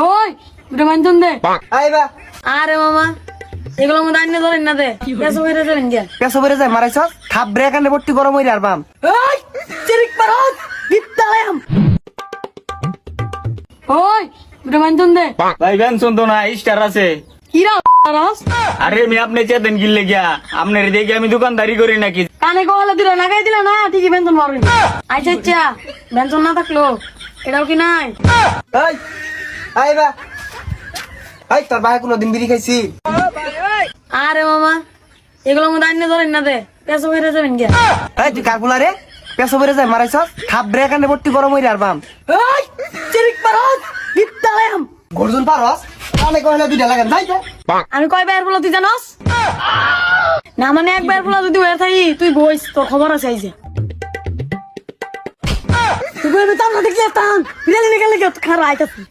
ওই দুটো মানছন দে। আইবা আরে মামা এগুলো মধ্যে আইনে ধরেন না দে পেছো হয়ে যাবেন গিয়া। পেছো বেড়ে যায় মারাইছ খাপ ব্রেক আনে ভর্তি গরম হইরে আর বাম ওই চিরিক পারস বিদ্যালয়াম। ওই দুটো মানছন দে। ভাই ভ্যান শুনতো না স্টার আছে। কিরা পারস আরে আমি আপনি চেতেন গিললে গিয়া আপনার দেখে আমি দোকানদারি করি নাকি। কানে কহলে দিল না গাই দিল না ঠিকই বেতন মারুন। আচ্ছা আচ্ছা বেতন না থাকলো এটাও কি নাই। এই আইবা এই তোর ভাই কোনদিন বিড়ি খাইছি আরে মামা এগুলো মধ্যে আইনে ধরেন না দে পেছো হয়ে যাবেন গিয়া। এই তুই কার বুলা রে পেছো বেড়ে যায় মারাইছ খাপ ব্রেক আনে ভর্তি গরম হইরে আর বাম ওই চিরিক পারস বিদ্যালয়াম। গর্জন পারস কানে কইলে দুইটা লাগান যাই তো আমি কয় বাইর বলো তুই জানস না মানে একবার বলো যদি হয়ে থাকি তুই বইস তোর খবর আছে আইছে। তুই বইবে তার না দেখলে তান বিড়ালি নিকালে খারাপ আইতাছি।